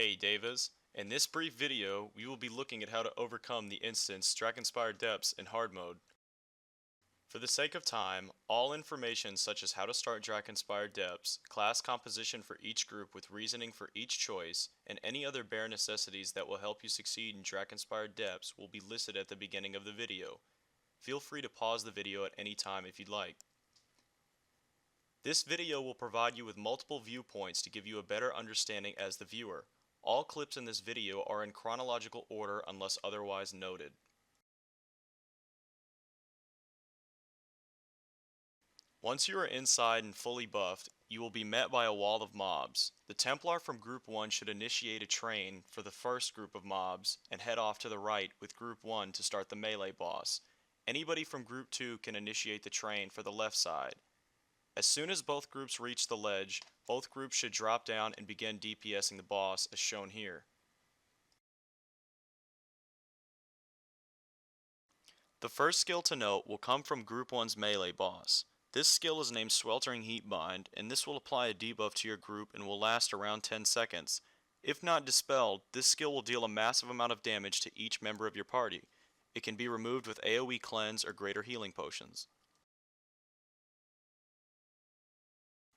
Hey Daevas, in this brief video we will be looking at how to overcome the instance Drakenspire Depths in hard mode. For the sake of time, all information such as how to start Drakenspire Depths, class composition for each group with reasoning for each choice, and any other bare necessities that will help you succeed in Drakenspire Depths will be listed at the beginning of the video. Feel free to pause the video at any time if you'd like. This video will provide you with multiple viewpoints to give you a better understanding as the viewer. All clips in this video are in chronological order unless otherwise noted. Once you are inside and fully buffed, you will be met by a wall of mobs. The Templar from Group 1 should initiate a train for the first group of mobs and head off to the right with Group 1 to start the melee boss. Anybody from Group 2 can initiate the train for the left side. As soon as both groups reach the ledge, both groups should drop down and begin DPSing the boss as shown here. The first skill to note will come from Group 1's melee boss. This skill is named Sweltering Heat Bind, and this will apply a debuff to your group and will last around 10 seconds. If not dispelled, this skill will deal a massive amount of damage to each member of your party. It can be removed with AoE Cleanse or Greater Healing Potions.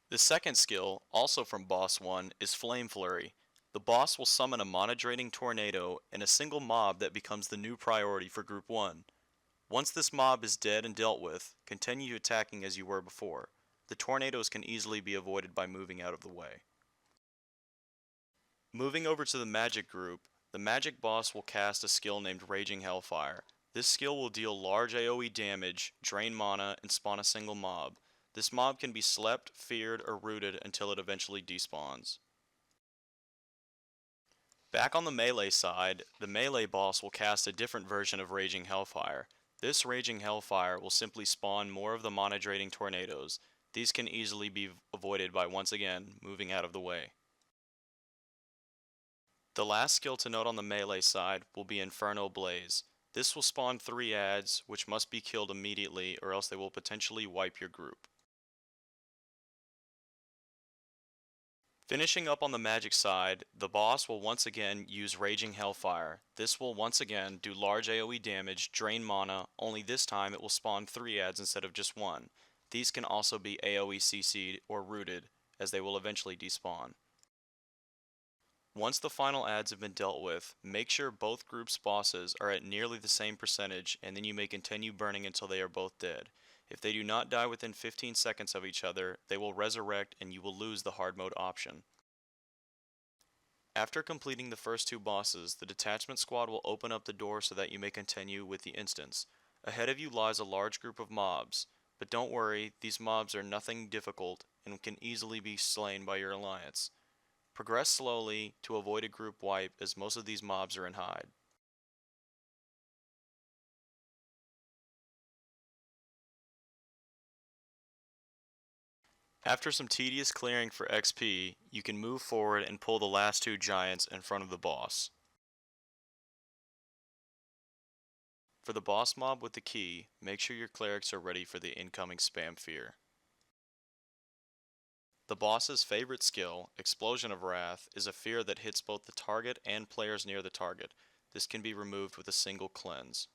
The second skill, also from Boss 1, is Flame Flurry. The boss will summon a monodrating tornado and a single mob that becomes the new priority for Group 1. Once this mob is dead and dealt with, continue attacking as you were before. The tornadoes can easily be avoided by moving out of the way. Moving over to the magic group, the magic boss will cast a skill named Raging Hellfire. This skill will deal large AoE damage, drain mana, and spawn a single mob. This mob can be slept, feared, or rooted until it eventually despawns. Back on the melee side, the melee boss will cast a different version of Raging Hellfire. This Raging Hellfire will simply spawn more of the monodrating tornadoes. These can easily be avoided by once again moving out of the way. The last skill to note on the melee side will be Inferno Blaze. This will spawn 3 adds, which must be killed immediately or else they will potentially wipe your group. Finishing up on the magic side, the boss will once again use Raging Hellfire. This will once again do large AoE damage, drain mana, only this time it will spawn 3 adds instead of just 1. These can also be AoE CC'd or rooted, as they will eventually despawn. Once the final adds have been dealt with, make sure both groups' bosses are at nearly the same percentage and then you may continue burning until they are both dead. If they do not die within 15 seconds of each other, they will resurrect and you will lose the hard mode option. After completing the first 2 bosses, the detachment squad will open up the door so that you may continue with the instance. Ahead of you lies a large group of mobs, but don't worry, these mobs are nothing difficult and can easily be slain by your alliance. Progress slowly to avoid a group wipe as most of these mobs are in hide. After some tedious clearing for XP, you can move forward and pull the last 2 giants in front of the boss. For the boss mob with the key, make sure your clerics are ready for the incoming spam fear. The boss's favorite skill, Explosion of Wrath, is a fear that hits both the target and players near the target. This can be removed with a single cleanse.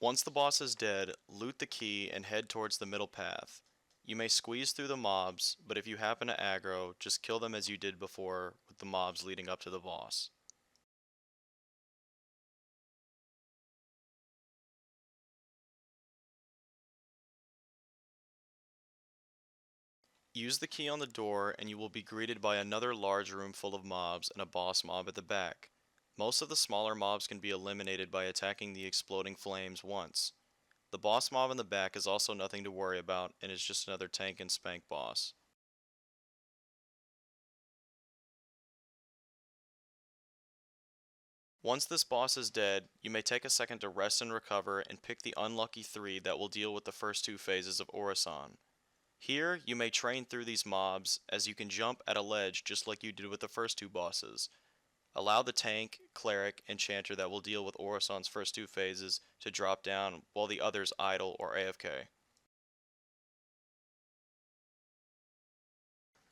Once the boss is dead, loot the key and head towards the middle path. You may squeeze through the mobs, but if you happen to aggro, just kill them as you did before with the mobs leading up to the boss. Use the key on the door and you will be greeted by another large room full of mobs and a boss mob at the back. Most of the smaller mobs can be eliminated by attacking the exploding flames once. The boss mob in the back is also nothing to worry about and is just another tank and spank boss. Once this boss is dead, you may take a second to rest and recover and pick the unlucky 3 that will deal with the first 2 phases of Orison. Here, you may train through these mobs as you can jump at a ledge just like you did with the first 2 bosses. Allow the tank, cleric, enchanter that will deal with Orison's first two phases to drop down while the others idle or AFK.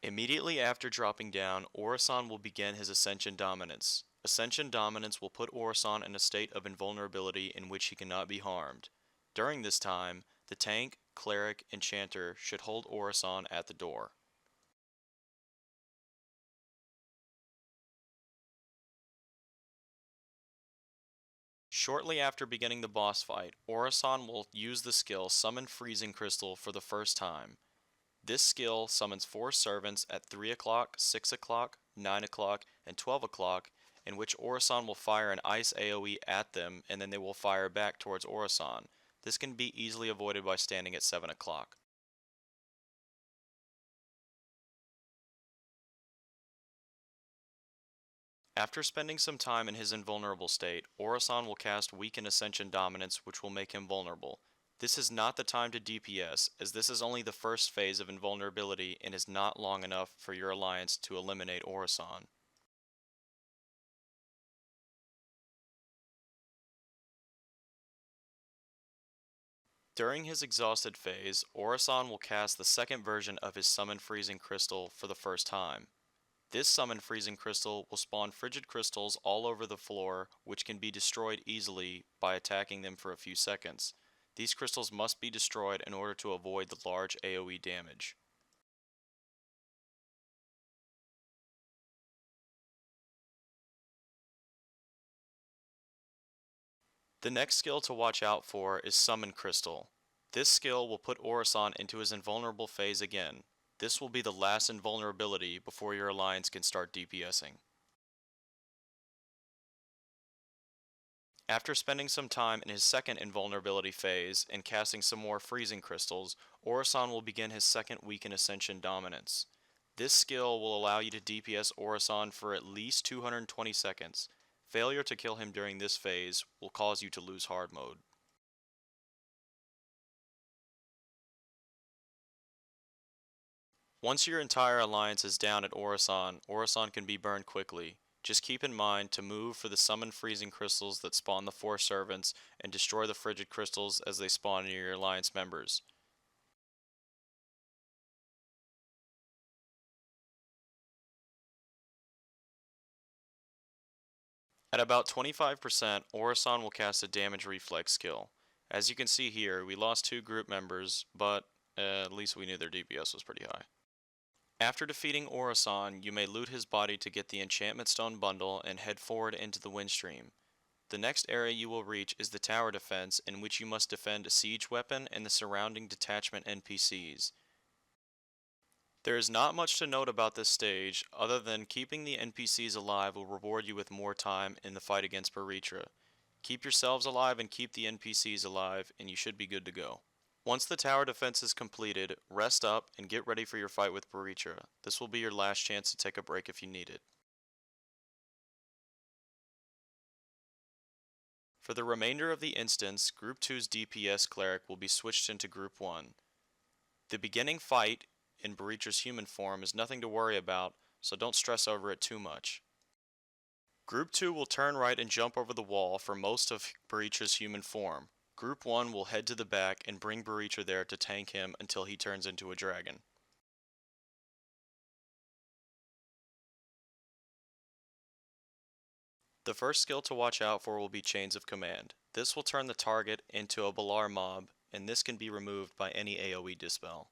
Immediately after dropping down, Orison will begin his Ascension Dominance. Ascension Dominance will put Orison in a state of invulnerability in which he cannot be harmed. During this time, the tank, cleric, enchanter should hold Orison at the door. Shortly after beginning the boss fight, Orison will use the skill Summon Freezing Crystal for the first time. This skill summons 4 servants at 3 o'clock, 6 o'clock, 9 o'clock, and 12 o'clock, in which Orison will fire an ice AoE at them and then they will fire back towards Orison. This can be easily avoided by standing at 7 o'clock. After spending some time in his invulnerable state, Orison will cast Weaken Ascension Dominance, which will make him vulnerable. This is not the time to DPS, as this is only the first phase of invulnerability and is not long enough for your alliance to eliminate Orison. During his exhausted phase, Orison will cast the second version of his Summon Freezing Crystal for the first time. This Summon Freezing Crystal will spawn frigid crystals all over the floor, which can be destroyed easily by attacking them for a few seconds. These crystals must be destroyed in order to avoid the large AoE damage. The next skill to watch out for is Summon Crystal. This skill will put Orison into his invulnerable phase again. This will be the last invulnerability before your alliance can start DPSing. After spending some time in his second invulnerability phase and casting some more freezing crystals, Orison will begin his second Weaken Ascension Dominance. This skill will allow you to DPS Orison for at least 220 seconds. Failure to kill him during this phase will cause you to lose hard mode. Once your entire alliance is down at Orison, Orison can be burned quickly. Just keep in mind to move for the summon freezing crystals that spawn the 4 servants and destroy the frigid crystals as they spawn near your alliance members. At about 25%, Orison will cast a damage reflex skill. As you can see here, we lost 2 group members, but at least we knew their DPS was pretty high. After defeating Orison, you may loot his body to get the Enchantment Stone bundle and head forward into the Windstream. The next area you will reach is the tower defense, in which you must defend a siege weapon and the surrounding detachment NPCs. There is not much to note about this stage, other than keeping the NPCs alive will reward you with more time in the fight against Beritra. Keep yourselves alive and keep the NPCs alive, and you should be good to go. Once the tower defense is completed, rest up and get ready for your fight with Beritra. This will be your last chance to take a break if you need it. For the remainder of the instance, Group 2's DPS cleric will be switched into Group 1. The beginning fight in Beritra's human form is nothing to worry about, so don't stress over it too much. Group 2 will turn right and jump over the wall for most of Beritra's human form. Group 1 will head to the back and bring Beritra there to tank him until he turns into a dragon. The first skill to watch out for will be Chains of Command. This will turn the target into a Balar mob, and this can be removed by any AoE dispel.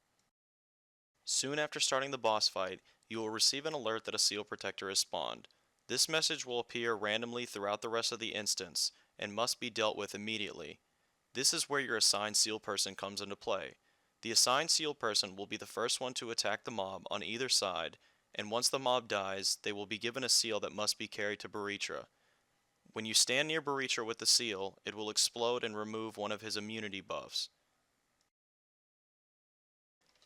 Soon after starting the boss fight, you will receive an alert that a Seal Protector is spawned. This message will appear randomly throughout the rest of the instance, and must be dealt with immediately. This is where your assigned Seal person comes into play. The assigned Seal person will be the first one to attack the mob on either side, and once the mob dies, they will be given a seal that must be carried to Beritra. When you stand near Beritra with the seal, it will explode and remove one of his immunity buffs.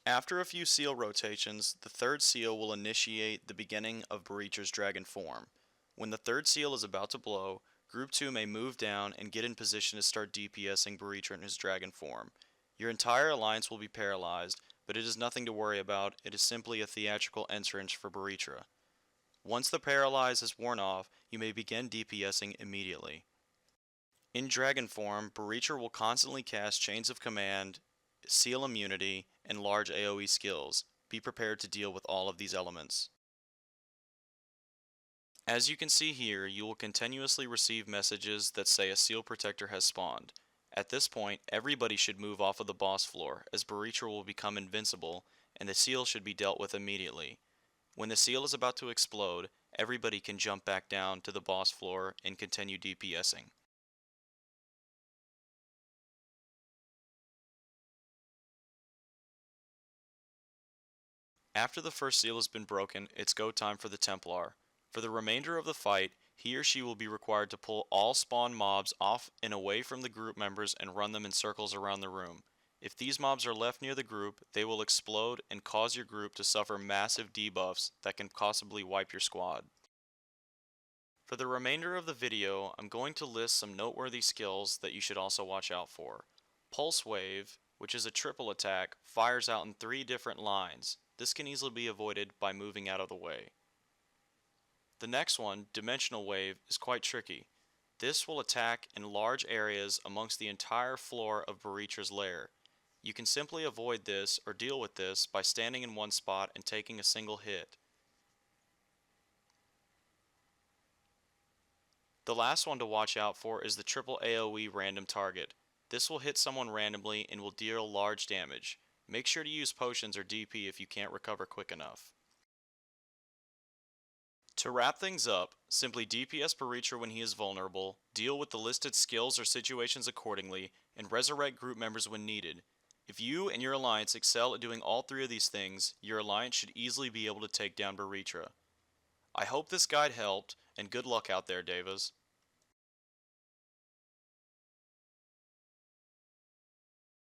After a few seal rotations, the third seal will initiate the beginning of Beritra's dragon form. When the third seal is about to blow, Group 2 may move down and get in position to start DPSing Beritra in his dragon form. Your entire alliance will be paralyzed, but it is nothing to worry about, it is simply a theatrical entrance for Beritra. Once the paralyze is worn off, you may begin DPSing immediately. In dragon form, Beritra will constantly cast Chains of Command, Seal Immunity, and large AoE skills. Be prepared to deal with all of these elements. As you can see here, you will continuously receive messages that say a Seal Protector has spawned. At this point, everybody should move off of the boss floor, as Beritra will become invincible, and the Seal should be dealt with immediately. When the Seal is about to explode, everybody can jump back down to the boss floor and continue DPSing. After the first seal has been broken, it's go time for the Templar. For the remainder of the fight, he or she will be required to pull all spawn mobs off and away from the group members and run them in circles around the room. If these mobs are left near the group, they will explode and cause your group to suffer massive debuffs that can possibly wipe your squad. For the remainder of the video, I'm going to list some noteworthy skills that you should also watch out for. Pulse Wave, which is a triple attack, fires out in 3 different lines. This can easily be avoided by moving out of the way. The next one, Dimensional Wave, is quite tricky. This will attack in large areas amongst the entire floor of Beritra's lair. You can simply avoid this or deal with this by standing in one spot and taking a single hit. The last one to watch out for is the triple AoE random target. This will hit someone randomly and will deal large damage. Make sure to use potions or DP if you can't recover quick enough. To wrap things up, simply DPS Beritra when he is vulnerable, deal with the listed skills or situations accordingly, and resurrect group members when needed. If you and your alliance excel at doing all 3 of these things, your alliance should easily be able to take down Beritra. I hope this guide helped, and good luck out there, Daevas.